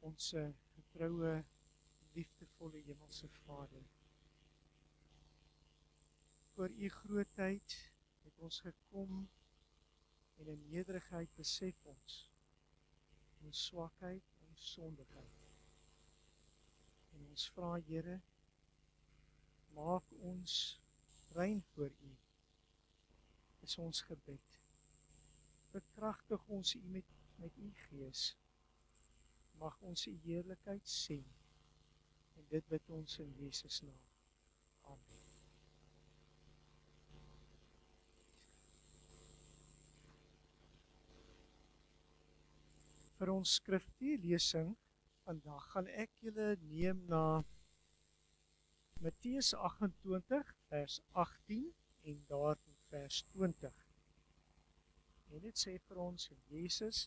Ons getroue, liefdevolle hemelse Vader. Voor u grootheid het ons gekom en in nederigheid besef ons swakheid en sondigheid. En ons vra, Here, maak ons rein voor u, is ons gebed. Bekragtig ons u met u gees. Mag ons u heerlikheid sien. En dit bid ons in Jesus naam. Amen. Vir ons skriftuurlesing vandag gaan ek julle neem na Matteus 28 vers 18 en daar tot vers 20. En dit sê vir ons, Jesus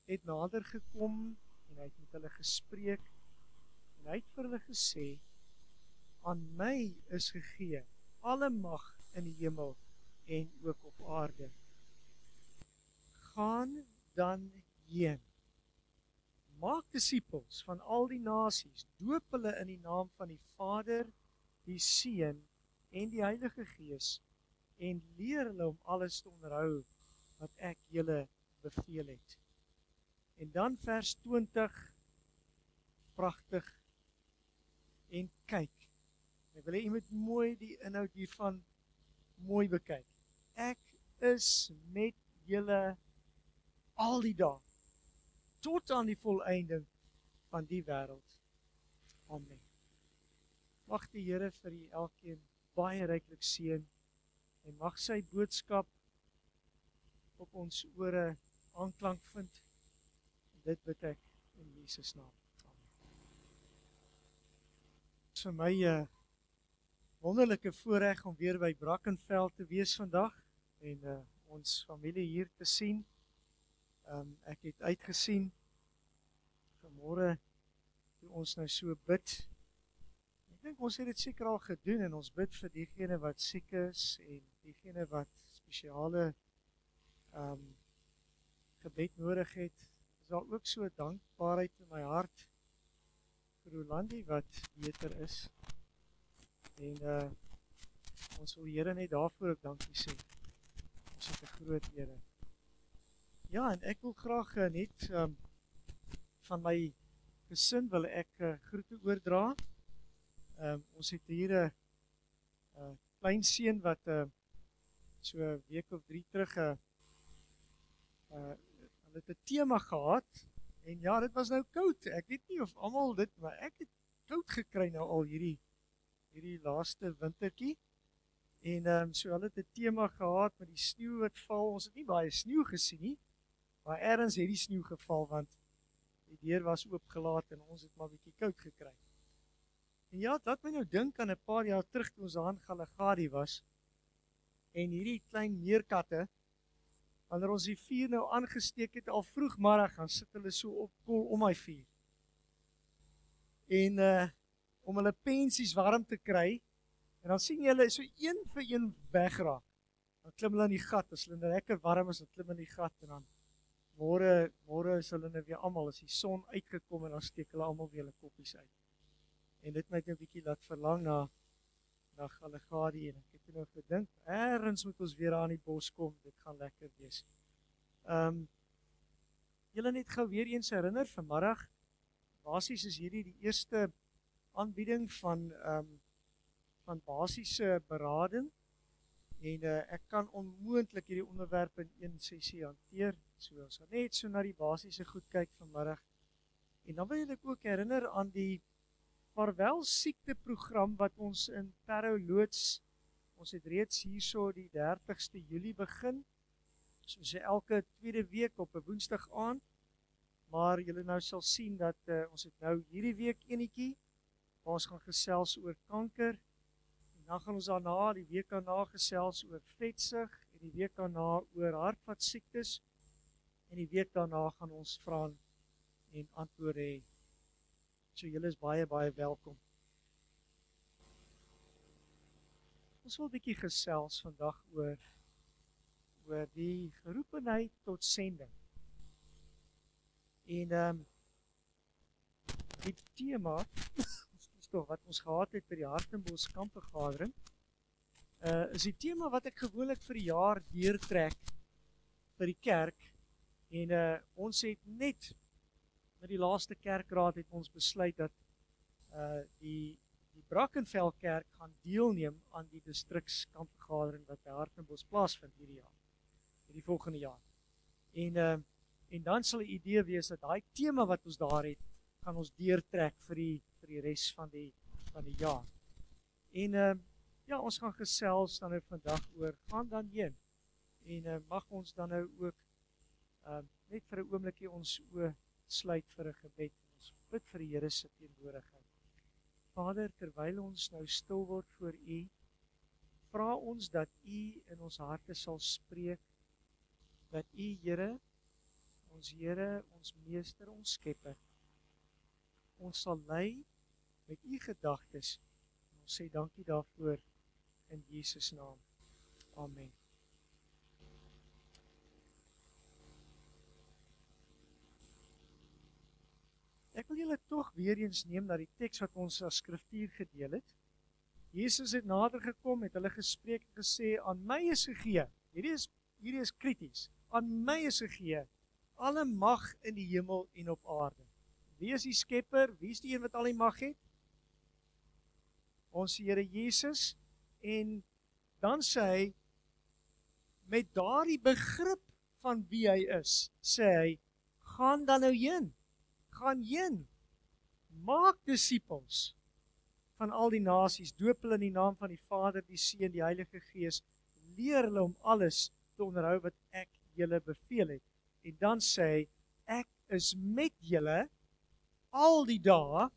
het nader gekom en hy het met hulle gespreek en hy het vir hulle gesê, aan my is gegee alle mag in die hemel en ook op aarde. Gaan dan heen, maak disippels van al die nasies, doop hulle in die naam van die Vader, die Seun en die Heilige Gees en leer hulle om alles te onderhou wat ek julle beveel het. En dan vers 20, pragtig, en kyk. Ek wil hê jy moet mooi die inhoud hiervan mooi bekyk. Ek is met julle al die dae, tot aan die volëinding van die wêreld. Amen. Mag die Here vir u elkeen baie ryklik seën en mag sy boodskap op ons ore aanklank vind. Dit bid ek in Jesus naam. Amen. Het is vir my 'n wonderlike voorreg om weer by Brackenfell te wees vandag en ons familie hier te sien. Ek het uitgesien vanmôre toe ons nou so bid. Ek dink ons het dit seker al gedoen en ons bid vir diegene wat siek is en diegene wat spesiale gebed nodig het. Is daar ook so dankbaarheid in my hart vir Rolandi wat beter is. En ons wil Here net daarvoor ook dankie sê. Ons het 'n groot Here. Ja, en ek wil graag net van my gesin wil ek groete oordra. Ons het hier 'n klein seun wat so 'n week of 3 terug hulle het 'n tema gehad en ja, dit was nou koud. Ek weet nie of almal dit, maar ek het koud gekry nou al hierdie laaste wintertjie. En so hulle het 'n tema gehad met die sneeu wat val. Ons het nie baie sneeu gesien nie, maar ergens het die sneeu geval want die deur was oopgelaat en ons het maar bietjie koud gekry. En ja, dat my nou dink aan 'n paar jaar terug toe ons daar in Galagadi was en hierdie klein meerkatte, wanneer ons die vuur nou aangesteek het al vroegmiddag, gaan sit hulle so op kol om my vuur. En om hulle pensies warm te kry, en dan sien jy hulle so een vir een wegraak. Dan klim hulle in die gat, as hulle lekker warm is, dan klim hulle in die gat, en dan môre is hulle nou weer almal, as die son uitgekom, en dan steek hulle almal weer hulle koppies uit. En dit my net 'n bietjie laat verlang na Galagadi, en ek het nou gedink, ergens moet ons weer aan die bos kom, dit gaan lekker wees. Julle net gou weer eens herinner, vanmiddag, basies is hierdie die eerste aanbieding van basiese berading, en ek kan onmoontlik hierdie onderwerp in een sessie hanteer, so ons gaan net so na die basiese goed kyk vanmiddag, en dan wil ek ook herinner aan die vaarwel siekteprogram wat ons in Parow loods. Ons het reeds hierso die 30ste Julie begin, soos elke tweede week op 'n woensdag aand, maar julle nou sal sien dat ons het nou hierdie week enetjie, waar ons gaan gesels oor kanker, en dan gaan ons daarna, die week daarna gesels oor vetsug, en die week daarna oor hartvaskiektes, en die week daarna gaan ons vra en antwoorde hê. So julle is baie, baie welkom. Ons wil 'n bietjie gesels vandag oor die geroepenheid tot sending. En die tema wat ons gehad het by die Hartenbos kampvergadering, is die tema wat ek gewoonlik vir die jaar deurtrek vir die kerk, en ons het net met die laaste kerkraad het ons besluit dat die Brackenfell kerk gaan deelneem aan die distrikskampvergadering wat by Hartenbos plaasvind hierdie volgende jaar. En dan sal die idee wees dat daai tema wat ons daar het, gaan ons deurtrek vir die res van die jaar. En ja, ons gaan gesels dan nou vandag oor, gaan dan heen. En mag ons dan nou ook net vir 'n oombliekie ons oë sluit vir 'n gebed. Ons bid vir die Here se teenwoordigheid. Vader, terwyl ons nou stil word voor U, vra ons dat U in ons harte sal spreek, dat U, Here, ons Meester, ons Skepper, ons sal lei met U gedagtes. Ons sê dankie daarvoor in Jesus naam. Amen. Ek wil julle tog weer eens neem na die teks wat ons as skriftuur gedeel het. Jesus het nader gekom, het hulle gespreek en gesê, aan my is gegee, hierdie is krities, aan my is gegee, alle mag in die hemel en op aarde. Wie is die skepper? Wie is die een wat al die mag het? Ons Here Jesus. En dan sê hy, met daardie begrip van wie hy is, sê hy, gaan dan nou heen. Gaan heen. Maak disippels van al die nasies, doop hulle in die naam van die Vader, die Seun, die Heilige Gees, leer hulle om alles te onderhou wat ek julle beveel het. En dan sê hy, ek is met julle al die dae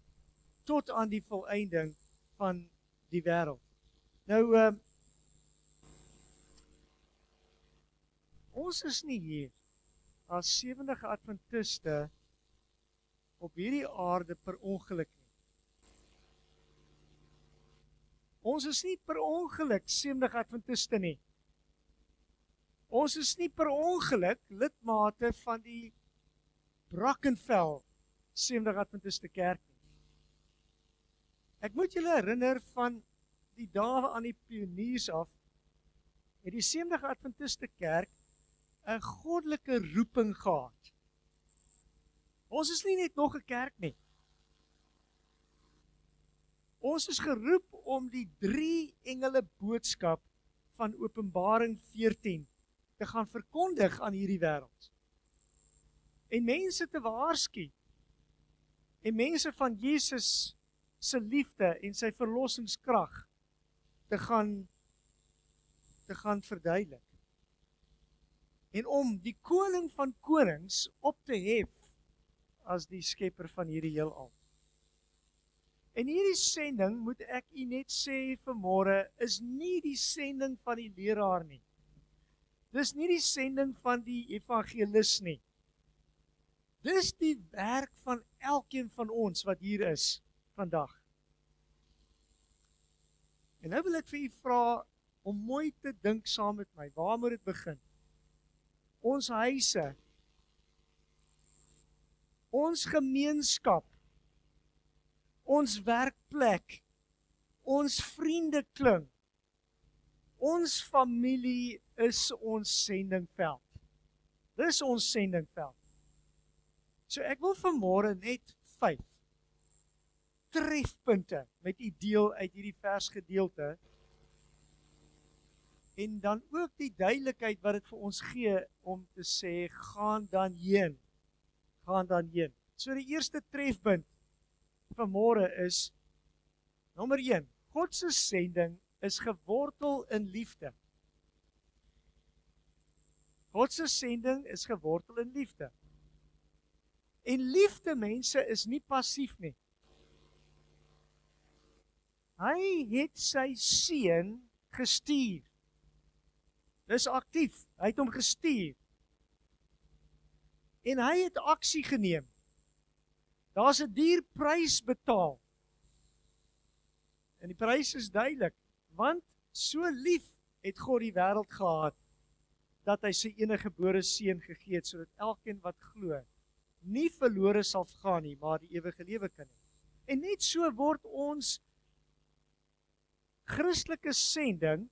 tot aan die volëinding van die wêreld. Nou, ons is nie hier as Sewendige Adventiste op hierdie aarde per ongeluk nie. Ons is nie per ongeluk Sewendige Adventiste nie. Ons is nie per ongeluk lidmate van die Brackenfell Sewendige Adventiste kerk nie. Ek moet julle herinner van die dae aan die pioniers af, het die Sewendige Adventiste kerk 'n goddelike roeping gehad. Ons is nie net nog 'n kerk nie. Ons is geroep om die 3 engele boodskap van Openbaring 14 te gaan verkondig aan hierdie wêreld. En mense te waarsku. En mense van Jesus se liefde en sy verlossingskrag te gaan verduidelik. En om die koning van konings op te hef as die skepper van hierdie heelal. En hierdie sending, moet ek u net sê vanmôre, is nie die sending van die leraar nie. Dis nie die sending van die evangelis nie. Dis die werk van elkeen van ons wat hier is vandag. En nou wil ek vir u vra om mooi te dink saam met my. Waar moet dit begin? Ons huise, ons gemeenskap, ons werkplek, ons vriendekring, ons familie is ons sendingveld. Dis ons sendingveld. So ek wil vanmôre net 5 trefpunte met u deel uit hierdie versgedeelte en dan ook die duidelikheid wat dit vir ons gee om te sê, gaan dan heen. Gaan dan heen. So die eerste trefpunt vanmôre is, nommer 1, God se sending is gewortel in liefde. God se sending is gewortel in liefde. En liefde, mense, is nie passief nie. Hy het sy seun gestuur. Dis aktief. Hy het hom gestuur. En hy het aksie geneem. Daar's 'n duur prys betaal. En die prys is duidelik, want so lief het God die wêreld gehad, dat hy sy eniggebore seun gegee het, sodat elkeen wat glo, nie verlore sal gaan nie, maar die ewige lewe kan hê. En net so word ons Christelike sending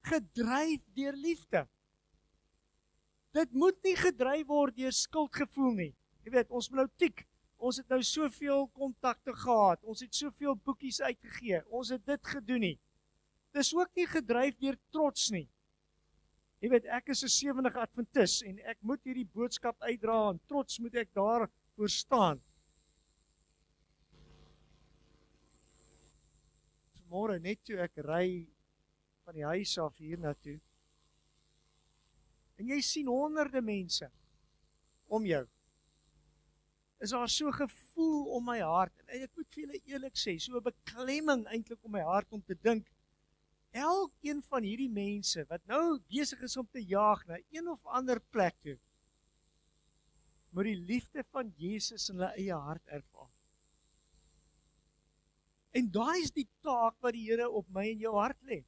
gedryf deur liefde. Dit moet nie gedryf word deur skuldgevoel nie. Jy weet, ons moet nou tik. Ons het nou soveel kontakte gehad. Ons het soveel boekies uitgegee. Ons het dit gedoen nie. Dis ook nie gedryf deur trots nie. Jy weet, ek is 'n Sewendige Adventis en ek moet hierdie boodskap uitdra en trots moet ek daarvoor staan. Vanmôre net toe ek ry van die huis af hier na toe. En jy sien honderde mense om jou. Is daar so gevoel om my hart, en ek moet vir julle eerlik sê, so 'n beklemming eintlik om my hart om te dink, elkeen van hierdie mense wat nou besig is om te jaag na een of ander plek toe, moet die liefde van Jesus in hulle eie hart ervaar. En daai is die taak wat die Here op my en jou hart lê.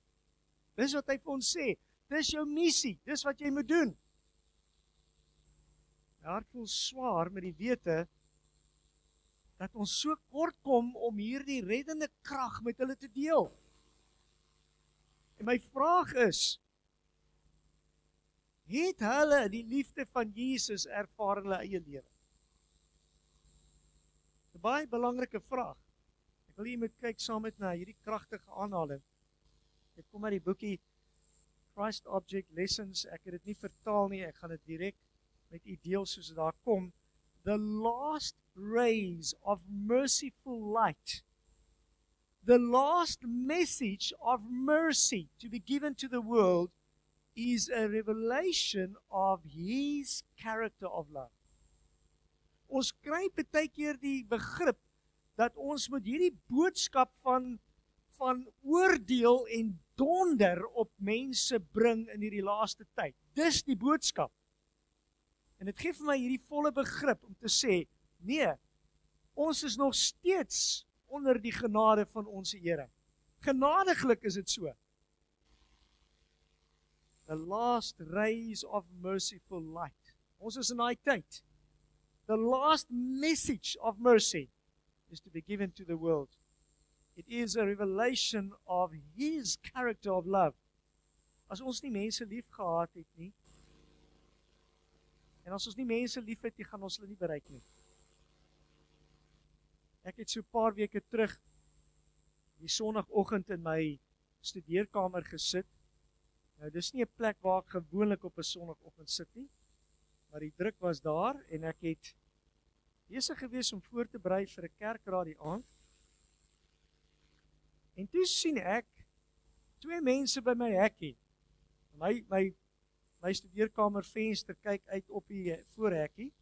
Dis wat hy vir ons sê, dis jou missie, dis wat jy moet doen. My hart voel swaar met die wete dat ons so kort kom om hierdie reddende krag met hulle te deel. En my vraag is, het hulle die liefde van Jesus ervaar in hulle eie lewe? 'n Baie belangrike vraag. Ek wil jy moet kyk saam met my hierdie kragtige aanhaling. Dit kom uit die boekie Christ Object Lessons. Ek het dit nie vertaal nie, ek gaan dit direk met u deel soos dit daar kom. The last rays of merciful light. The last message of mercy to be given to the world is a revelation of His character of love. Ons kry baie keer die begrip dat ons moet hierdie boodskap van oordeel en donder op mense bring in hierdie laaste tyd. Dis die boodskap. En dit gee vir my hierdie volle begrip om te sê, nee, ons is nog steeds onder die genade van ons Here. Genadiglik is dit so. The last rays of merciful light. Ons is in daai tyd. The last message of mercy is to be given to the world. It is a revelation of His character of love. As ons nie mense lief gehad het nie, en as ons nie mense lief het nie, gaan ons hulle nie bereik nie. Ek het so 'n paar weke terug die Sondagoggend in my studeerkamer gesit. Nou dis nie 'n plek waar ek gewoonlik op 'n Sondagoggend sit nie, maar die druk was daar en ek het besig gewees om voor te berei vir 'n kerkraad die aand. En toe sien ek twee mense by my hekkie. My studeerkamer venster kyk uit op die voorhekkie.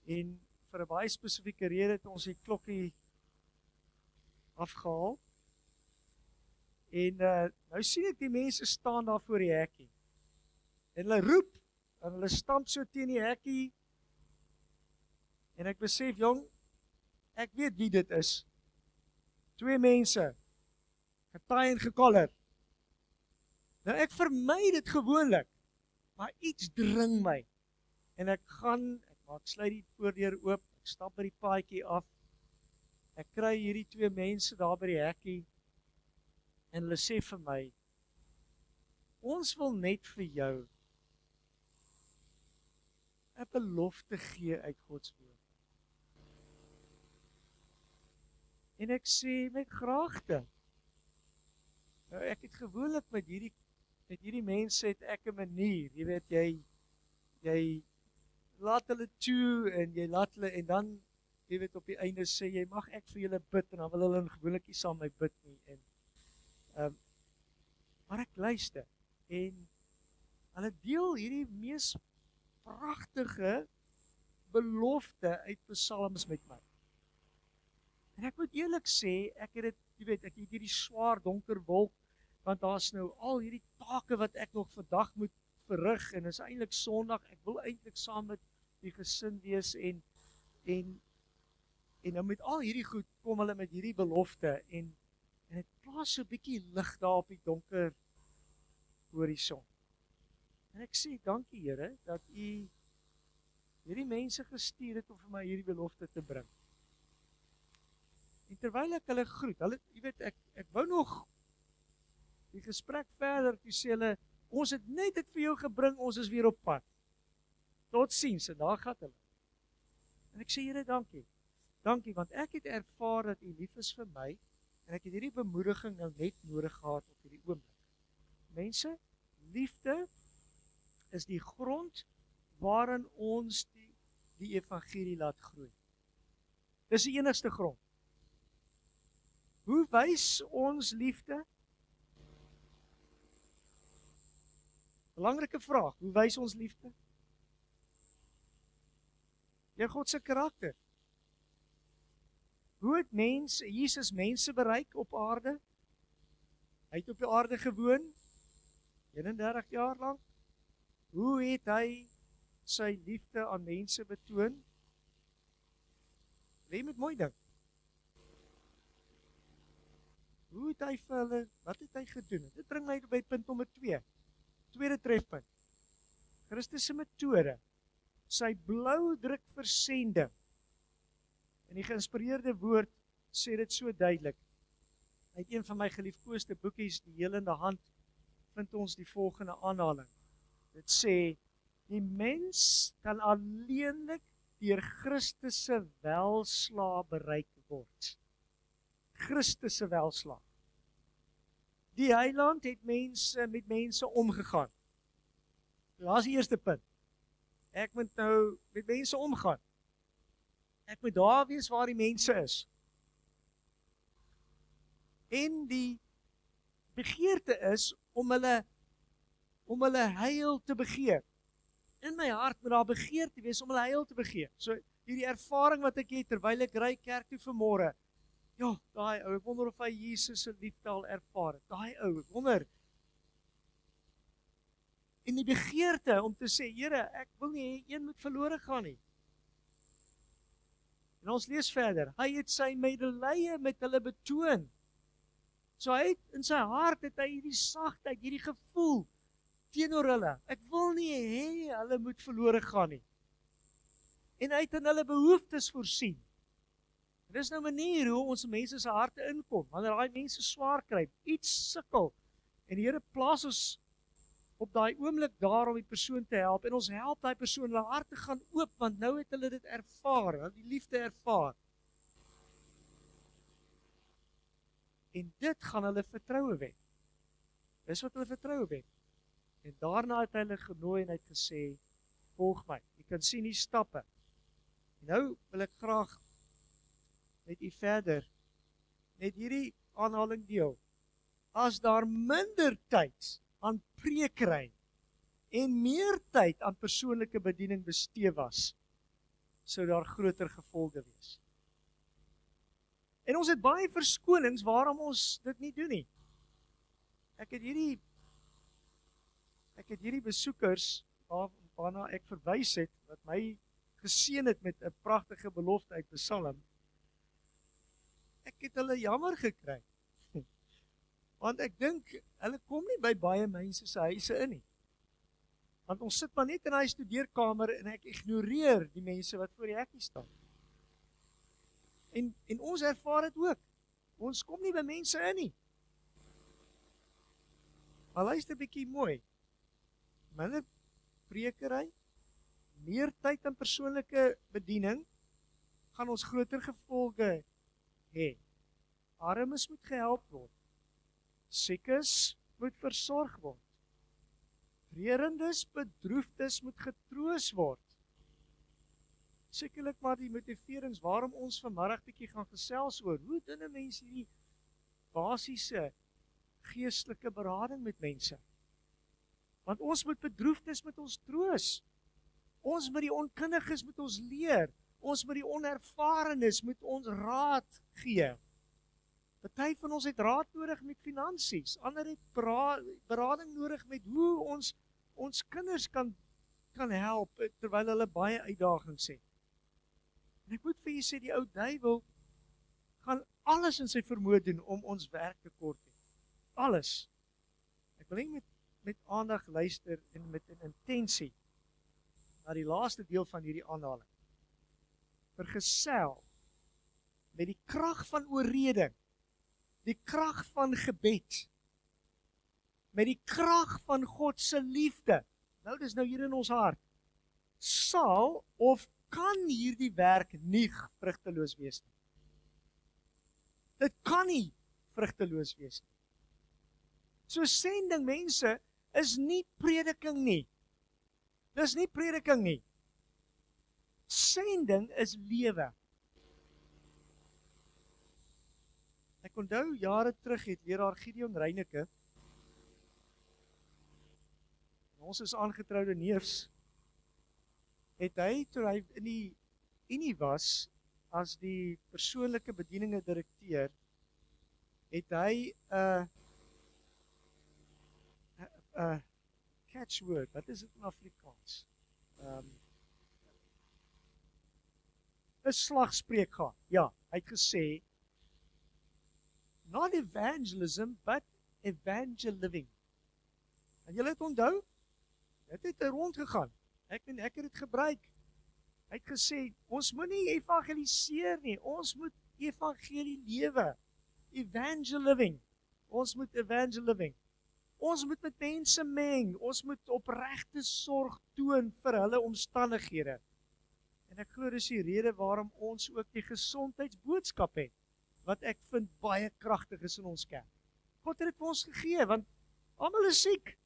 En vir 'n baie spesifieke rede het ons die klokkie afgehaal. En nou sien ek die mense staan daar voor die hekkie. En hulle roep, en hulle stamp so teen die hekkie. En ek besef, jong, ek weet wie dit is. Twee mense, getaai en gekoller. Nou ek vermy dit gewoonlik, maar iets dring my. En ek sluit die voordeur oop, ek stap by die paadjie af. Ek kry hierdie twee mense daar by die hekkie. En hulle sê vir my, ons wil net vir jou 'n belofte gee uit Gods woord. En ek sê met graagte. Nou ek het gewoonlik met hierdie mense het ek 'n manier, jy weet jy laat hulle toe en jy laat hulle en dan jy weet op die einde sê jy mag ek vir julle bid en dan wil hulle gewoonlik nie saam met my bid nie en maar ek luister en hulle deel hierdie mees pragtige belofte uit Psalms met my. En ek moet eerlik sê, ek het hierdie swaar donker wolk, want daar's nou al hierdie take wat ek nog vandag moet verrig en is eintlik Sondag. Ek wil eintlik saam met die gesin wees en nou met al hierdie goed kom hulle met hierdie belofte en dit plaas so 'n bietjie lig daar op die donker horison. En ek sê dankie Here dat U hierdie mense gestuur het om vir my hierdie belofte te bring. En terwyl ek hulle groet, jy weet, ek wou nog die gesprek verder, toe sê hulle, ons het net dit vir jou gebring, ons is weer op pad. Totsiens, en daar gaan hulle. En ek sê, Here, dankie. Dankie, want ek het ervaar dat U lief is vir my, en ek het hierdie bemoediging nou net nodig gehad op hierdie oomblik. Mense, liefde is die grond waarin ons die evangelie laat groei. Dis die enigste grond. Hoe wys ons liefde? Belangrike vraag, hoe wys ons liefde? Deur God se karakter. Hoe het Jesus mense bereik op aarde? Hy het op die aarde gewoon, 31 jaar lank. Hoe het hy sy liefde aan mense betoon? Jy moet mooi dink. Hoe het hy vir hulle, wat het hy gedoen? Dit bring my by punt nommer 2. Tweede trefpunt. Christus se metode, sy blauwdruk versending. En die geïnspireerde woord sê dit so duidelik. Uit een van my geliefkoeste boekies, Die Helende Hand, vind ons die volgende aanhaling. Dit sê, die mens kan alleenlik deur Christus se welslae bereik word. Christus se welslae. Die Heiland het met mense omgegaan. Daar is die eerste punt. Ek moet nou met mense omgaan. Ek moet daar wees waar die mense is. En die begeerte is om hulle heil te begeer. In my hart moet daar begeerte wees om hulle heil te begeer. So hierdie ervaring wat ek het terwyl ek ry kerk toe vanmôre. Ja, daai ou, ek wonder of hy Jesus se liefde al ervaar het. Daai ou, ek wonder. En die begeerte om te sê, Here, ek wil nie een moet verlore gaan nie. En ons lees verder. Hy het sy medelee met hulle betoon. So hy het in sy hart het hy hierdie sagtheid, hierdie gevoel teenoor hulle. Ek wil nie hê hulle moet verlore gaan nie. En hy het in hulle behoeftes voorsien. Dit is nou 'n manier hoe ons mense se harte inkom, wanneer daai mense swaar kry, iets sukkel, en die Here plaas ons op daai oomblik daar om die persoon te help, en ons help daai persoon, hulle harte gaan oop, want nou het hulle dit ervaar, hulle die liefde ervaar. En dit gaan hulle vertroue wen. Dis wat hulle vertroue wen. En daarna het hy hulle genooi en hy het gesê, volg my, jy kan sien die stappe. En nou wil ek graag met u verder, net hierdie aanhaling deel. As daar minder tyd aan preekery en meer tyd aan persoonlike bediening bestee was, sou daar groter gevolge wees. En ons het baie verskonings waarom ons dit nie doen nie. Ek het hierdie besoekers waarna ek verwys het, wat my geseën het met 'n pragtige belofte uit Psalm. Ek het hulle jammer gekry. Want ek dink, hulle kom nie by baie mense se huise in nie. Want ons sit maar net in hy studeerkamer en ek ignoreer die mense wat voor die hekkie staan. En ons ervaar dit ook. Ons kom nie by mense in nie. Maar luister bietjie mooi. Minder preekery, meer tyd aan persoonlike bediening, gaan ons groter gevolge hê. Armes moet gehelp word. Siekes moet versorg word. Treurendes, bedroefdes moet getroos word. Sekerlik maar die motiverings waarom ons vanmiddag bietjie gaan gesels oor, hoe doen 'n mens hierdie basiese geestelike berading met mense? Want ons moet bedroefdes met ons troos. Ons moet die onkundiges met ons leer. Ons moet die onervarenes met ons raad gee. Party van ons het raad nodig met finansies, ander het berading nodig met hoe ons kinders kan help terwyl hulle baie uitdagings het. En ek moet vir julle sê, die ou duiwel gaan alles in sy vermoë doen om ons werk te kort te hê. Alles. Ek wil net met aandag luister en met 'n intensie. na die laaste deel van hierdie aanhaling. Vergesel met die krag van oorreding, die krag van gebed, met die krag van God se liefde. Nou, dis nou hier in ons hart. Sal of kan hierdie werk nie vrugteloos wees nie. Dit kan nie vrugteloos wees nie. So sending, mense, is nie prediking nie. Dis nie prediking nie. Sending is lewe. Ek onthou jare terug het leraar Gideon Reineke, ons is aangetroude neefs, het hy, toe hy in die Unie was, as die persoonlike bedieninge direkteur, het hy catchword, wat is dit in Afrikaans? 'n slagspreuk gehad. Ja, hy het gesê, not evangelism, but evangeliving. En julle het onthou, dit het rondgegaan. Ek het dit gebruik. Hy het gesê, ons moet nie evangeliseer nie, ons moet evangelie lewe. Evangeliving. Ons moet evangeliving. Ons moet met mense meng, ons moet opregte sorg toon vir hulle omstandighede. En ek glo dis die rede waarom ons ook die gesondheidsboodskap het, wat ek vind baie kragtig is in ons kerk. God het dit vir ons gegee, want almal is siek.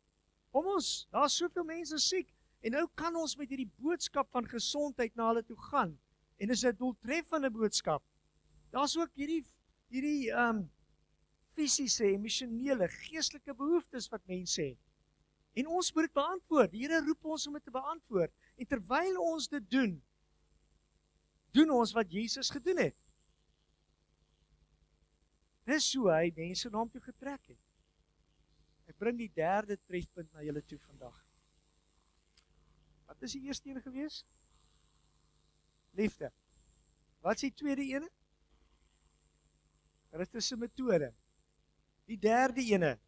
Daar's soveel mense siek, en nou kan ons met hierdie boodskap van gesondheid na hulle toe gaan, en dis 'n doeltreffende boodskap. Daar's ook hierdie fisiese, emosionele, geestelike behoeftes wat mense het. En ons moet dit beantwoord. Die Here roep ons om dit te beantwoord. En terwyl ons dit doen ons wat Jesus gedoen het. Dis hoe hy mense na hom toe getrek het. Ek bring die derde trefpunt na julle toe vandag. Wat is die eerste ene gewees? Liefde. Wat is die tweede ene? Christus se metode. Die derde ene.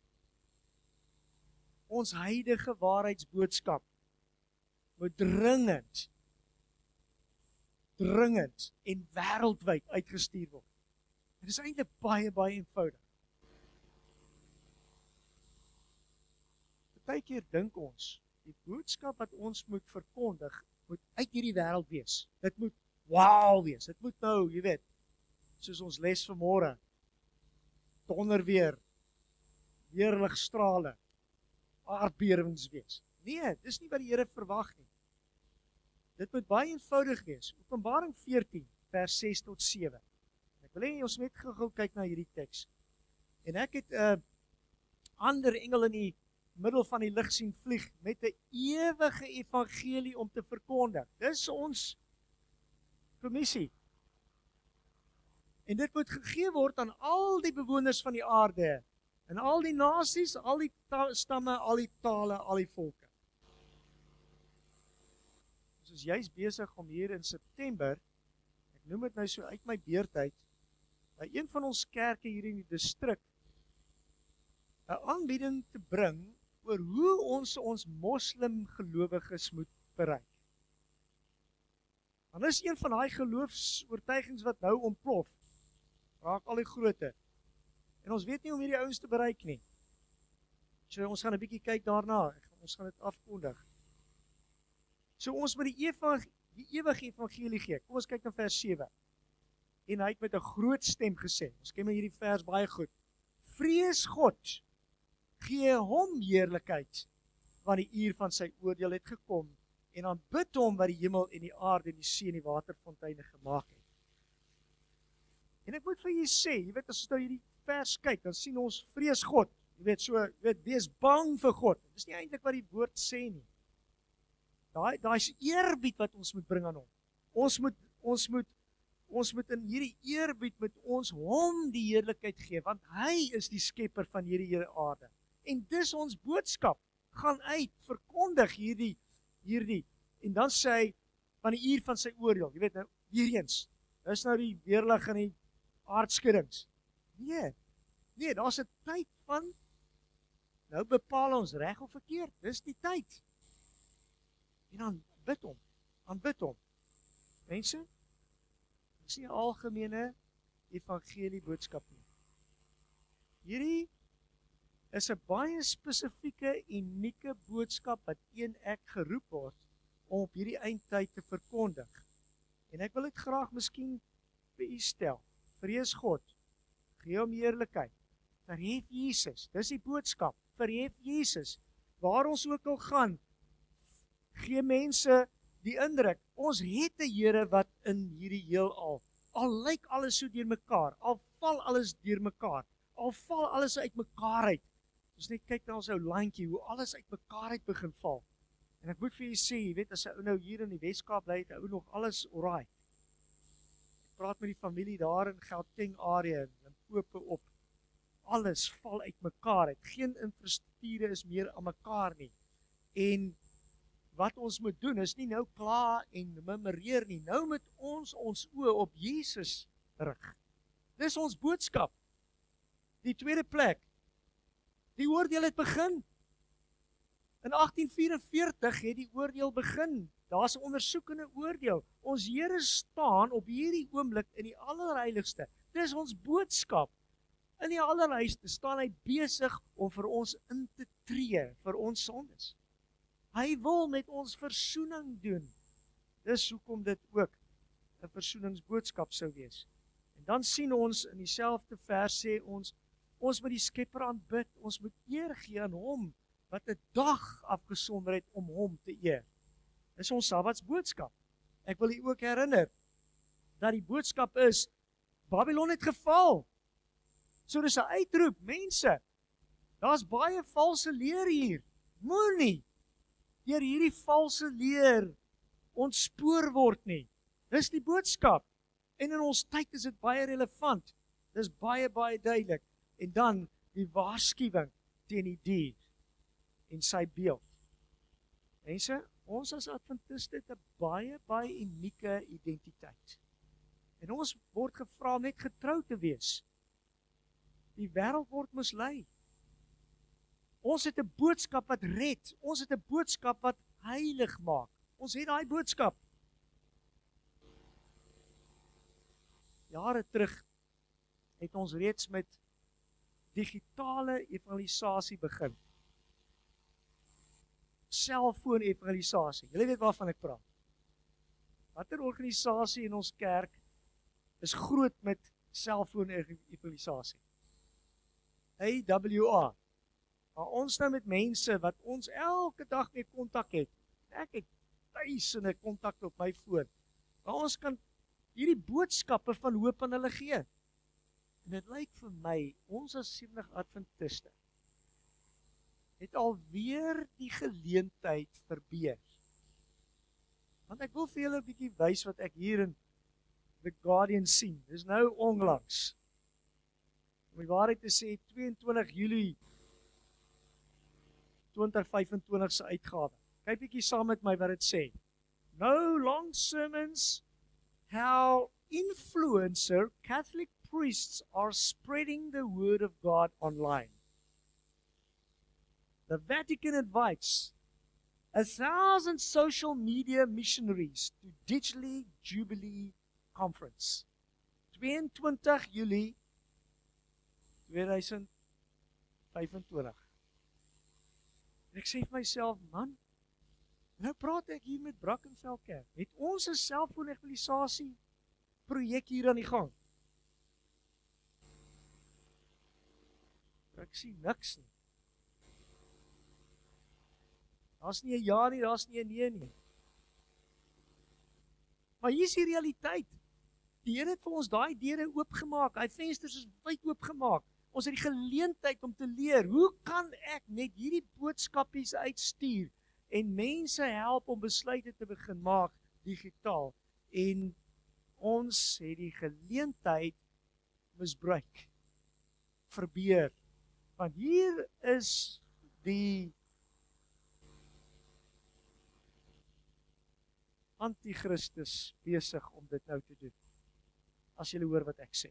Ons huidige waarheidsboodskap moet dringend en wêreldwyd uitgestuur word. Dit is eintlik baie eenvoudig. Partykeer dink ons, die boodskap wat ons moet verkondig, moet uit hierdie wêreld wees. Dit moet wow wees. Dit moet nou, jy weet, soos ons les vanmôre, donderweer, weerligstrale, aardbewings wees. Nee, dis nie wat die Here verwag nie. Dit moet baie eenvoudig wees. Openbaring 14, vers 6 tot 7. Ek wil hê ons net gou kyk na hierdie teks. En ek het 'n ander engel in die middel van die lig sien vlieg met 'n ewige evangelie om te verkondig. Dis ons kommissie. En dit moet gegee word aan al die bewoners van die aarde, en al die nasies, al die stamme, al die tale, al die volke. Ons is juist besig om hier in September, ek noem dit nou so uit my beurtyd, by een van ons kerke hier in die distrik, 'n aanbieding te bring oor hoe ons moslim gelowiges moet bereik. Want dis een van daai geloofsoortuigings wat nou ontplof, raak al die grootte. En ons weet nie hoe hierdie ouens te bereik nie. So ons gaan 'n bietjie kyk daarna, ons gaan dit afkondig. So ons moet die ewige evangelie gee. Kom ons kyk na vers 7. En hy het met 'n groot stem gesê, ons ken hierdie vers baie goed, vrees God, gee hom heerlikheid, want die uur van sy oordeel het gekom, en aanbid hom wat die hemel en die aarde en die see en die waterfonteine gemaak het. En ek moet vir julle sê, jy weet, as ons nou hierdie vers kyk, dan sien ons vrees God. Jy weet, wees bang vir God. Dis nie eintlik wat die woord sê nie. Daai is eerbied wat ons moet bring aan hom. Ons moet in hierdie eerbied met ons hom die heerlikheid gee, want hy is die skepper van hierdie hele aarde. En dis ons boodskap, gaan uit, verkondig hierdie, en dan sê hy, van die uur van sy oordeel, jy weet nou, hiereens, dis nou die weerlig en die aardskuddings. Nee, daar's 'n tyd van, nou bepaal ons reg of verkeerd, dis die tyd. En dan bid hom, aanbid hom. Mense, dit is nie 'n algemene evangelie boodskap nie. Hierdie is 'n baie spesifieke, unieke boodskap wat ek geroep word om op hierdie eindtyd te verkondig. En ek wil dit graag miskien vir u stel. Vrees God, gee hom heerlikheid, verhef Jesus, dis die boodskap, verhef Jesus. Waar ons ook al gaan, gee mense die indruk, ons het 'n Here wat in hierdie heelal, al lyk alles so deurmekaar, al val alles deurmekaar, al val alles uitmekaar uit. Ons net kyk na ons ou landjie, hoe alles uitmekaar uit begin val. En ek moet vir julle sê, jy weet, as 'n ou nou hier in die Weskaap bly, het 'n ou nog alles alright. Ek praat met die familie daar in Gauteng area, in Limpopo op. Alles val uitmekaar uit. Geen infrastrukture is meer aan mekaar nie. En wat ons moet doen is nie nou kla en memoreer nie. Nou moet ons oë op Jesus rig. Dis ons boodskap. Die tweede plek. Die oordeel het begin. In 1844 het die oordeel begin. Daar's 'n ondersoekende oordeel. Ons Here staan op hierdie oomblik in die allerheiligste. Dis ons boodskap. In die allerheiligste staan hy besig om vir ons in te tree vir ons sondes. Hy wil met ons versoening doen. Dis hoekom dit ook 'n versoeningsboodskap sou wees. En dan sien ons in dieselfde vers sê ons moet die Skepper aanbid, ons moet eer gee aan hom wat 'n dag afgesonder het om hom te eer. Dis ons Sabbatsboodskap. Ek wil u ook herinner dat die boodskap is Babylon het geval. So dis 'n uitroep, mense. Daar's baie valse leer hier. Moenie deur hierdie valse leer ontspoor word nie. Dis die boodskap. En in ons tyd is dit baie relevant. Dis baie duidelik. En dan die waarskuwing teen die dier en sy beeld. Mense, ons as Adventiste het 'n baie unieke identiteit. En ons word gevra om net getrou te wees. Die wêreld word mislei. Ons het 'n boodskap wat red. Ons het 'n boodskap wat heilig maak. Ons het daai boodskap. Jare terug het ons reeds met digitale evangelisasie begin. Selfoon evangelisasie. Julle weet waarvan ek praat. Watter organisasie in ons kerk is groot met selfoon evangelisasie? AWR. Maar ons nou met mense wat ons elke dag mee kontak het. Ek het duisende kontakte op my foon. Maar ons kan hierdie boodskappe van hoop aan hulle gee. En dit lyk vir my, ons as Seventh Adventiste het alweer die geleentheid verbeur. Want ek wil vir julle 'n bietjie wys wat ek hier in The Guardian sien. Dis nou onlangs. Om die waarheid te sê, 22 Julie 2025 se uitgawe. Kyk bietjie saam met my wat dit sê. No long sermons, how influencer Catholic priests are spreading the word of God online. The Vatican invites 1,000 social media missionaries to Digitally Jubilee Conference. 22 Julie 2025. En ek sê vir myself, man, nou praat ek hier met Brackenfell Kerk. Het ons 'n selfoon-evangelisasie projek hier aan die gang? Ek sien niks nie. Daar's nie 'n ja nie, daar's nie 'n nee nie. Maar hier is die realiteit. Die Here het vir ons daai deure oopgemaak, hy vensters is wyd oopgemaak. Ons het die geleentheid om te leer, hoe kan ek net hierdie boodskapies uitstuur en mense help om besluite te begin maak digitaal. En ons het die geleentheid misbruik, verbeur. Want hier is die Antichristus besig om dit nou te doen. As julle hoor wat ek sê.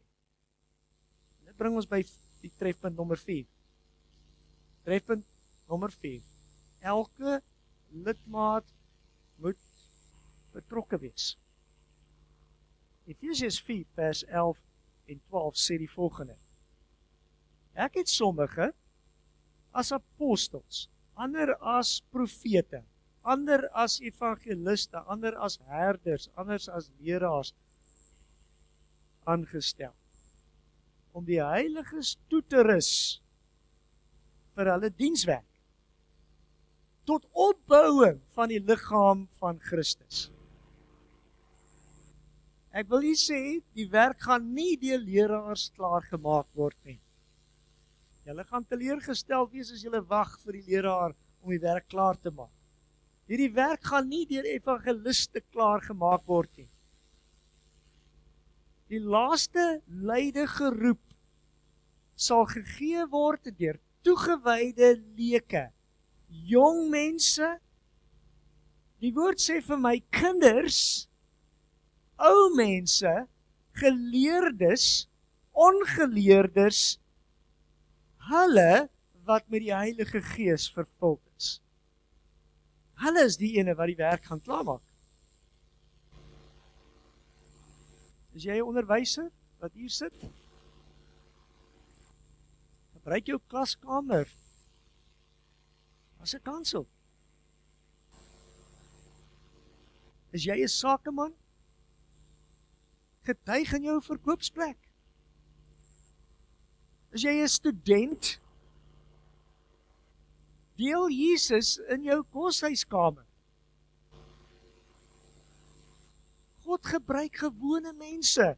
Dit bring ons by die trefpunt nommer 4. Trefpunt nommer 4. Elke lidmaat moet betrokke wees. Efesiërs 4 vers 11 en 12 sê die volgende: Ek het sommige as apostels, ander as profete, ander as evangeliste, ander as herders, anders as leraars aangestel, om die heiliges toe te rus vir hulle dienswerk, tot opbouing van die liggaam van Christus. Ek wil nie sê, die werk gaan nie deur leraars klaargemaak word nie. Julle gaan teleurgestel wees as julle wag vir die leraar om die werk klaar te maak. Hierdie werk gaan nie deur evangeliste klaargemaak word nie. Die laaste lydige roep sal gegee word deur toegewyde leke, jong mense. Die woord sê vir my kinders, ou mense, geleerdes, ongeleerdes, hulle wat met die Heilige Gees vervuld is. Hulle is die ene wat die werk gaan klaarmaak. Is jy 'n onderwyser wat hier sit? Gebruik jou klaskamer as 'n kansel. Is jy 'n sakeman? Getuig in jou verkoopsplek. Is jy 'n student? Deel Jesus in jou koshuiskamer. God gebruik gewone mense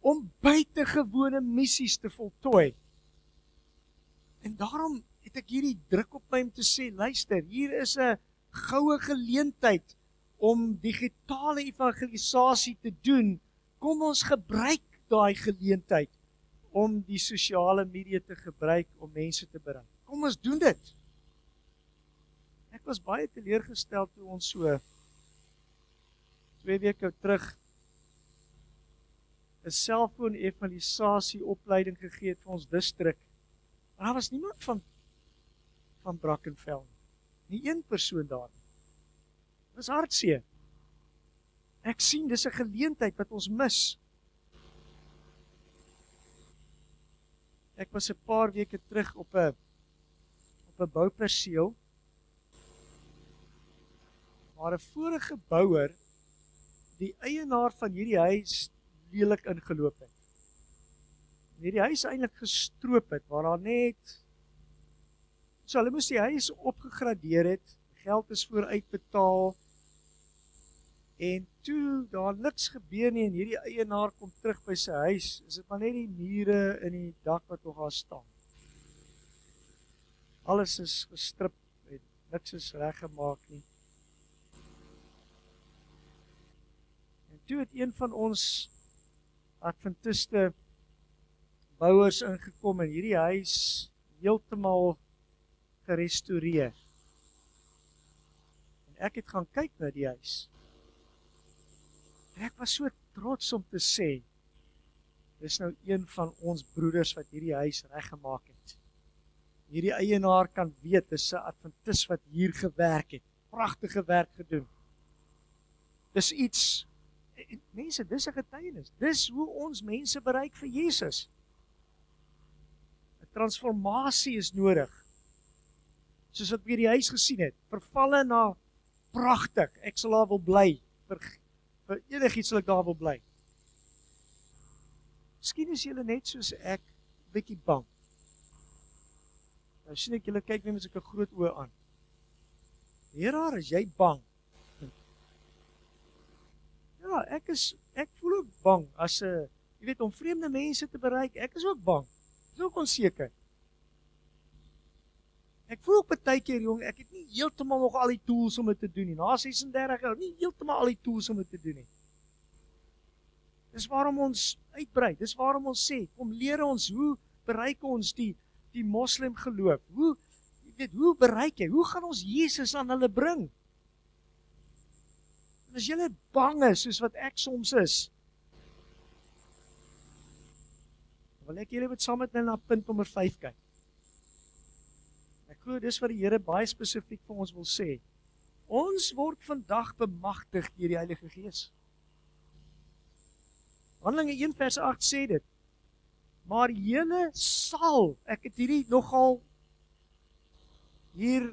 om buitengewone missies te voltooi. En daarom het ek hierdie druk op my om te sê, luister, hier is 'n goue geleentheid om digitale evangelisasie te doen. Kom ons gebruik daai geleentheid om die sosiale media te gebruik om mense te bereik. Kom ons doen dit. Ek was baie teleurgestel toe ons so 2 weke terug 'n selfoon evangelisasie opleiding gegee het vir ons distrik. Maar daar was niemand van Brackenfell nie. Nie een persoon daar nie. Dit was hartseer. Ek sien dis 'n geleentheid wat ons mis. Ek was 'n paar weke terug op 'n bouperseel waar 'n vorige bouer die eienaar van hierdie huis lelik ingeloop het. Hierdie huis eintlik gestroop het, waar daar net so hulle moes die huis opgegradeer het, geld is vooruitbetaal. En toe daar niks gebeur nie en hierdie eienaar kom terug by sy huis, is dit maar net die mure in die dak wat nog daar staan. Alles is gestrip en niks is reggemaak nie. En toe het een van ons Adventiste bouers ingekom en hierdie huis heeltemal gerestoreer. En ek het gaan kyk na die huis. En ek was so trots om te sê, dis nou een van ons broeders wat hierdie huis reggemaak het. Hierdie eienaar kan weet, dis 'n Adventis wat hier gewerk het. Pragtige werk gedoen. Dis iets, mense, dis 'n getuienis. Dis hoe ons mense bereik vir Jesus. 'n Transformasie is nodig. Soos wat we die huis gesien het, vervalle na pragtig. Ek sal daar wil bly. Vir enigiets sal ek daar wil bly. Miskien is julle net soos ek, bietjie bang. Nou sien ek julle kyk net met sulke groot oë aan. Leraar, is jy bang? Ja, ek voel ook bang as jy weet om vreemde mense te bereik. Ek is ook bang. Ek is ook onseker. Ek voel ook baie keer jong, ek het nie heeltemal nog al die tools om dit te doen nie. Na 36 jaar, nie heeltemal al die tools om dit te doen nie. Dis waarom ons uitbrei. Dis waarom ons sê, kom leer ons hoe bereik ons die moslim geloof. Hoe bereik jy? Hoe gaan ons Jesus aan hulle bring? En as julle bang is, soos wat ek soms is, wil ek julle wat saam met my na punt nommer 5 kyk. Ek glo dis wat die Here baie spesifiek vir ons wil sê. Ons word vandag bemagtig deur die Heilige Gees. Handelinge 1 vers 8 sê dit. Maar julle sal, ek het hierdie nogal hier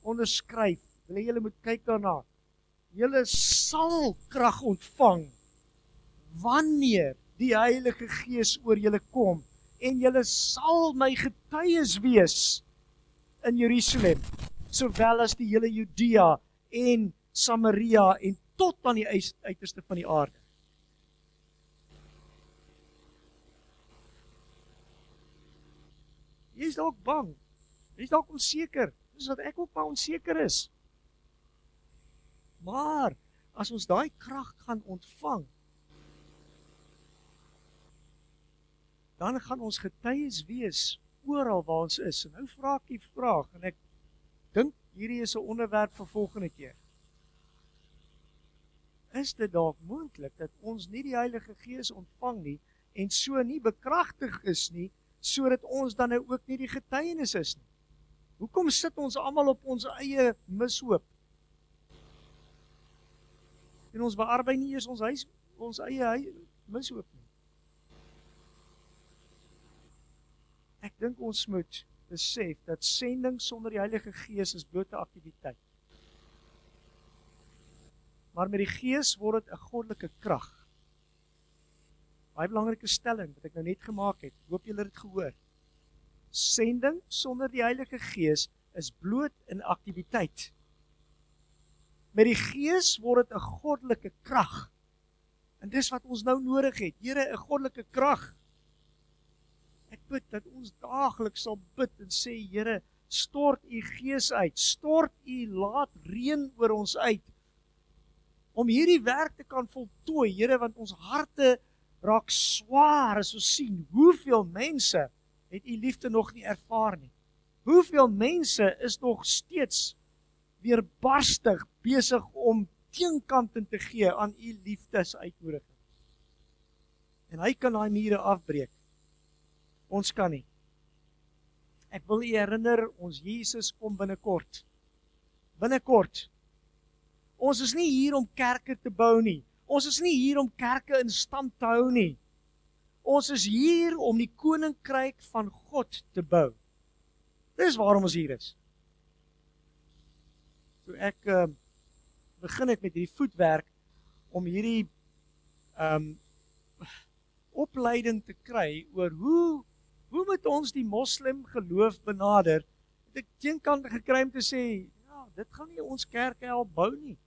onderskryf, wil julle moet kyk daarna. Julle sal krag ontvang wanneer die Heilige Gees oor julle kom en julle sal my getuies wees in Jerusalem, sowel as die hele Judea en Samaria en tot aan die uiterste van die aarde. Jy is dalk bang, jy is dalk onseker, dis wat ek ook maar onseker is. Maar, as ons daai krag gaan ontvang, dan gaan ons getuies wees oral waar ons is. En nou vra ek die vraag, en ek dink hierdie is 'n onderwerp vir volgende keer. Is dit dalk moontlik dat ons nie die Heilige Gees ontvang nie, en so nie bekragtig is nie, sodat ons dan nou ook nie die getuienis is nie? Hoekom sit ons almal op ons eie mishoop? En ons bearbei nie eers ons eie mishoop nie. Ek dink ons moet besef dat sending sonder die Heilige Gees is blote aktiwiteit. Maar met die Gees word dit 'n goddelike krag. Baie belangrike stelling wat ek nou net gemaak het. Hoop julle het dit gehoor. Sending sonder die Heilige Gees is bloot 'n aktiwiteit. Met die Gees word dit 'n goddelike krag. En dis wat ons nou nodig het. Here, 'n goddelike krag. Ek bid dat ons daagliks sal bid en sê, Here, stort u Gees uit, stort u laat reën oor ons uit, om hierdie werk te kan voltooi, Here, want ons harte raak swaar as ons sien, hoeveel mense het u liefde nog nie ervaar nie. Hoeveel mense is nog steeds weerbarstig besig om teenkante te gee aan u liefdesuitnodiging. En hy kan daai mure afbreek. Ons kan nie. Ek wil u herinner, ons Jesus kom binnekort. Binnekort. Ons is nie hier om kerke te bou nie. Ons is nie hier om kerke in stand te hou nie. Ons is hier om die koninkryk van God te bou. Dis waarom ons hier is. So ek begin met hierdie voetwerk om hierdie opleiding te kry oor hoe moet ons die moslim geloof benader. Het ek teenkant gekry om te sê, ja, dit gaan nie ons kerke help bou nie.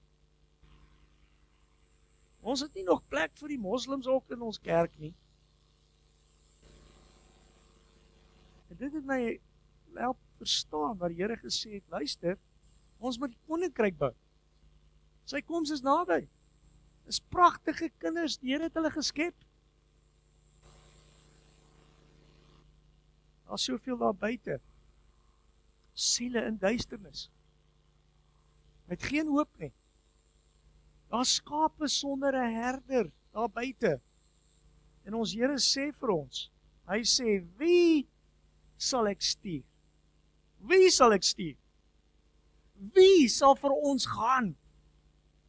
Ons het nie nog plek vir die moslims ook in ons kerk nie. En dit het my help verstaan waar die Here gesê het, luister, ons moet die koninkryk bou. Sy koms is naby. Dis pragtige kinders, die Here het hulle geskep. Daar is soveel daar buite. Siele in duisternis. Met geen hoop nie. Daar skape sonder 'n herder daar buite. En ons Here sê vir ons, hy sê, wie sal ek stuur? Wie sal ek stuur? Wie sal vir ons gaan?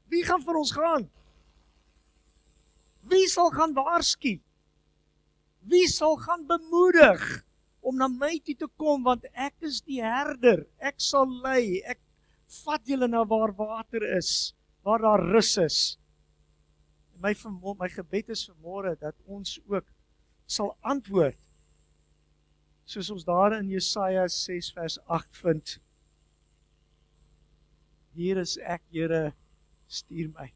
Wie gaan vir ons gaan? Wie sal gaan waarsku? Wie sal gaan bemoedig om na my toe te kom, want ek is die herder, ek sal lei, ek vat julle na waar water is, waar daar rus is. My gebed is vanmôre dat ons ook sal antwoord, soos ons daar in Jesaja 6 vers 8 vind. Hier is ek, Here, stuur my.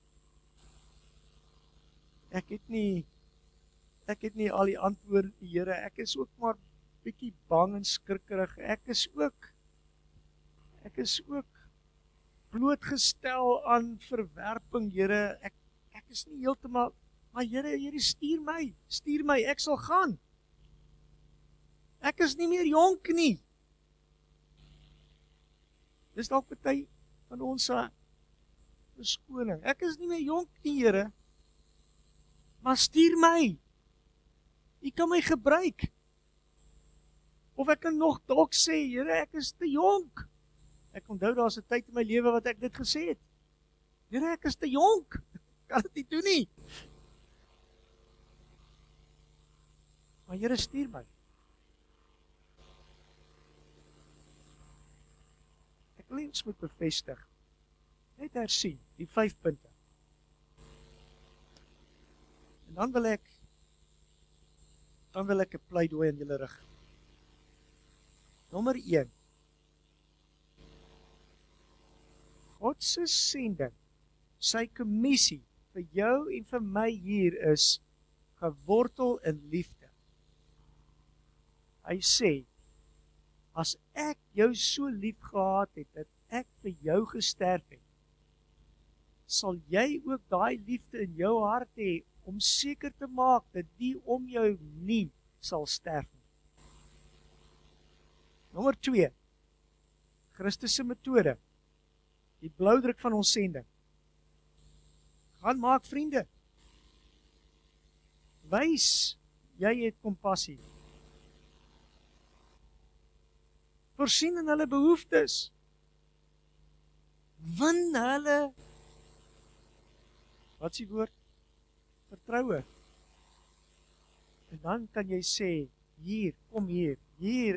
Ek het nie al die antwoorde, Here, ek is ook maar bietjie bang en skrikkerig. Ek is ook blootgestel aan verwerping, Here. Ek is nie heeltemal, maar Here, stuur my, ek sal gaan. Ek is nie meer jonk nie. Dis dalk party van ons beskoning. Ek is nie meer jonk nie, Here. Maar stuur my. U kan my gebruik. Of ek kan nog dalk sê, Here, ek is te jonk. Ek onthou daar's 'n tyd in my lewe wat ek dit gesê het. Here, ek is te jonk. Kan dit nie doen nie. Maar Here stuur my. Ek wil iets moet bevestig. Net hersien, die 5 punte. En dan wil ek 'n pleidooi in julle rig. Nommer 1. God se sending, sy kommissie vir jou en vir my hier is gewortel in liefde. Hy sê, as ek jou so lief gehad het, dat ek vir jou gesterf het, sal jy ook daai liefde in jou hart hê, om seker te maak, dat die om jou nie sal sterf nie. Nommer 2, Christus se metode, die bloudruk van ons sending. Gaan maak vriende. Wys, jy het kompassie. Voorsien in hulle behoeftes. Win hulle, wat is die woord? Vertroue. En dan kan jy sê, hier, kom hier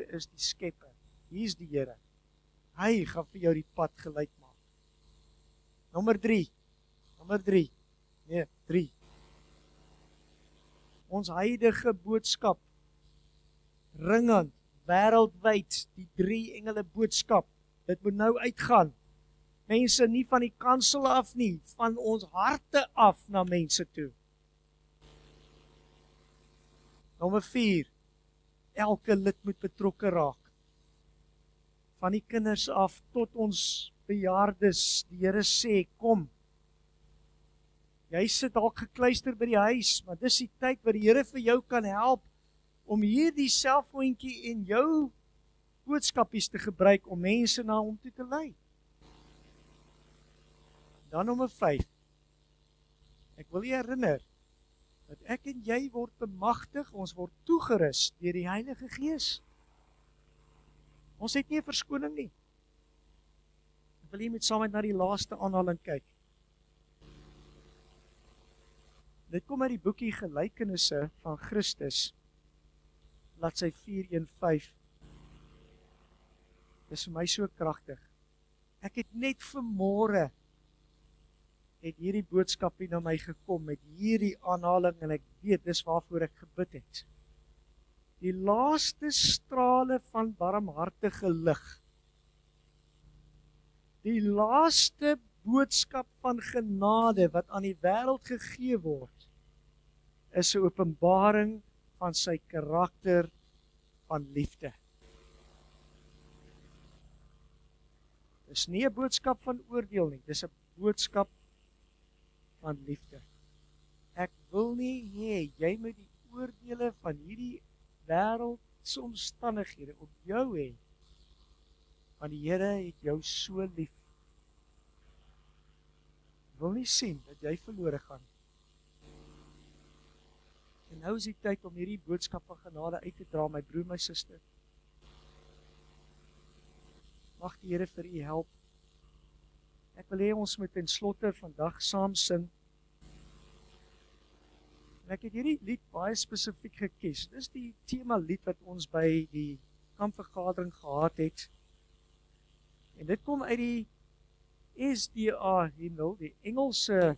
is die Skepper, hier is die Here. Hy gaan vir jou die pad gelyk maak. Nommer 3. Nee, 3. Ons huidige boodskap, ringend, wêreldwyd, die 3 engele boodskap, dit moet nou uitgaan. Mense nie van die kansel af nie, van ons harte af na mense toe. Nommer 4, elke lid moet betrokke raak. Van die kinders af tot ons bejaardes, die Here sê, kom. Jy sit dalk gekluister by die huis, maar dis die tyd wat die Here vir jou kan help, om hierdie selfoontjie en jou boodskapies te gebruik, om mense na hom toe te lei. Dan nommer 5, ek wil jy herinner, dat ek en jy word bemagtig, ons word toegerus deur die Heilige Gees. Ons het nie 'n verskoning nie. Ek wil jy met saam met na die laaste aanhaling kyk. Dit kom uit die boekie Gelykenisse van Christus, bladsy 415. Dis vir my so kragtig. Ek het net vanmôre het hierdie boodskapie na my gekom met hierdie aanhaling en ek weet dis waarvoor ek gebid het. Die laaste strale van barmhartige lig. Die laaste boodskap van genade wat aan die wêreld gegee word, is 'n openbaring van sy karakter van liefde. Dis nie 'n boodskap van oordeel nie, dis 'n boodskap van liefde. Ek wil nie hê jy moet die oordeele van hierdie wêreldse omstandighede op jou hê, want die Here het jou so lief. Ek wil nie sien dat jy verlore gaan. En nou is die tyd om hierdie boodskap van genade uit te dra, my broer, my suster. Mag die Here vir u help. Ek wil hê ons moet ten slotte vandag saam sing. En ek het hierdie lied baie spesifiek gekies. Dis die tema lied wat ons by die kampvergadering gehad het. En dit kom uit die SDA hymnal, die Engelse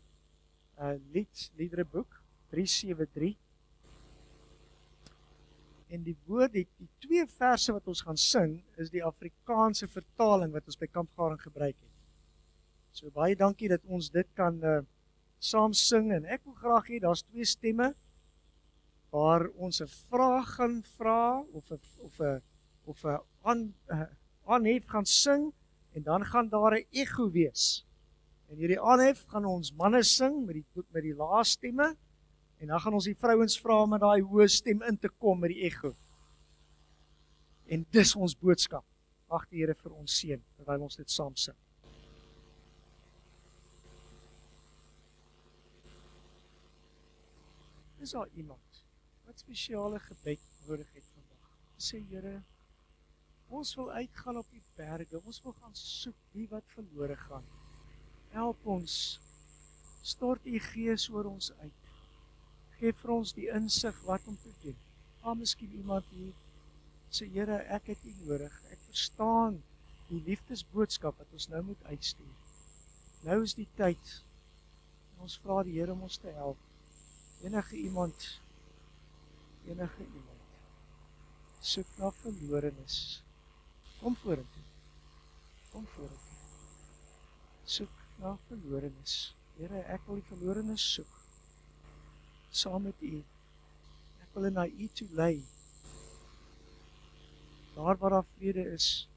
liedereboek 373. En die woord, die 2 verse wat ons gaan sing, is die Afrikaanse vertaling wat ons by kampvergadering gebruik het. So baie dankie dat ons dit kan saam sing, en ek wil graag hê, daar's 2 stemme, waar ons 'n vraag gaan vra, of 'n aanhef gaan sing, en dan gaan daar 'n ego wees. En hierdie aanhef gaan ons manne sing, met die lae stemme, en dan gaan ons die vrouens vra om met daai hoë stem in te kom met die ego. En dis ons boodskap. Mag die Here vir ons seën, terwyl ons dit saam sing. Is daar iemand wat spesiale gebed nodig het vandag? Sê Here, Ons wil uitgaan op die berge, ons wil gaan soek die wat verlore gaan. Help ons, stort u Gees oor ons uit. Geef vir ons die insig wat om te doen. Miskien iemand hier sê, Here, ek het u nodig. Ek verstaan die liefdesboodskap wat ons nou moet uitstuur. Nou is die tyd. Ons vra die Here om ons te help. Enige iemand soek na verlorenes. Kom vorentoe. Soek na verlorenes. Here, ek wil die verlorenes soek. Saam met u. Ek wil na u toe lei. Daar waar daar vrede is.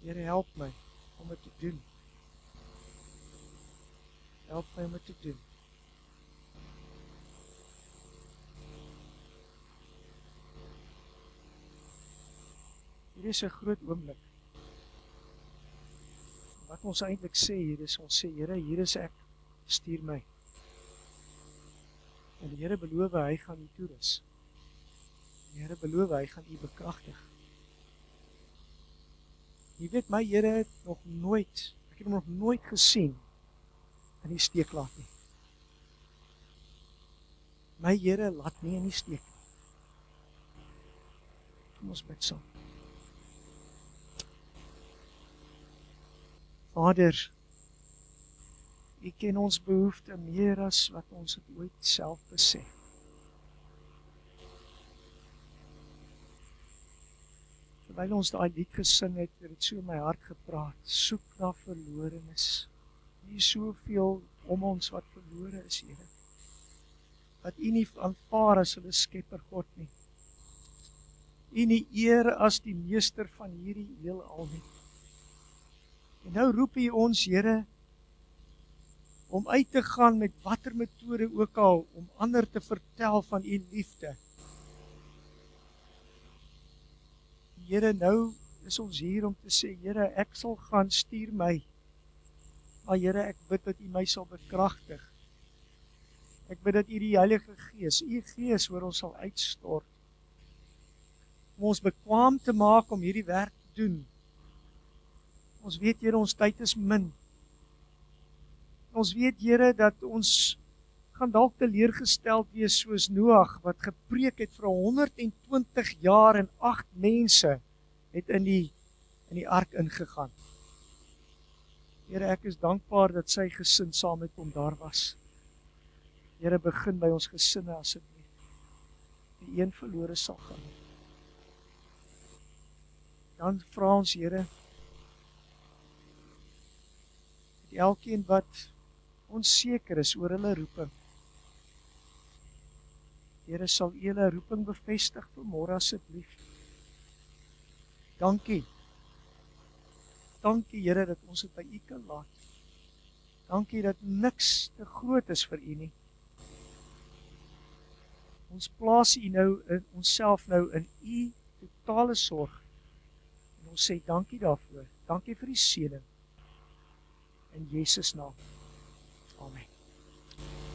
Here, help my om dit te doen. Help my om dit te doen. Hier is 'n groot oomblik. Wat ons eintlik sê hier is, ons sê, Here, hier is ek, stuur my. En die Here beloof, hy gaan u toerus. Die Here beloof, hy gaan u bekragtig. Jy weet, my Here het nog nooit, ek het hom nog nooit gesien in die steek laat nie. My Here laat nie in die steek nie. Kom ons bid saam. Vader, u ken ons behoefte meer as wat ons het ooit self besef. Terwyl ons daai lied gesing het, het dit so in my hart gepraat. Soek na verlorenes. Hier is soveel om ons wat verlore is, Here. Wat u nie aanvaar as hulle Skepper God nie. U nie eer as die meester van hierdie heelal nie. En nou roep u ons, Here, om uit te gaan met watter metode ook al, om ander te vertel van u liefde. Here, nou is ons hier om te sê, Here, ek sal gaan, stuur my. Maar Here, ek bid dat u my sal bekragtig. Ek bid dat u die Heilige Gees, u Gees oor ons sal uitstort. Om ons bekwaam te maak om hierdie werk te doen. Ons weet, Here, ons tyd is min. Ons weet, Here, dat ons gaan dalk teleurgesteld wees soos Noag, wat gepreek het vir 120 jaar en 8 mense het in die ark ingegaan. Here, ek is dankbaar dat sy gesin saam met hom daar was. Here, begin by ons gesinne asseblief. Die een verlore sal gaan. Dan vra ons, Here, elkeen wat onseker is oor hulle roeping. Here, sal u hulle roeping bevestig vanmôre asseblief. Dankie. Dankie, Here, dat ons dit by u kan laat. Dankie dat niks te groot is vir u nie. Ons plaas u nou in onsself nou in u totale sorg. En ons sê dankie daarvoor. Dankie vir die seëning. In Jesus naam. Amen.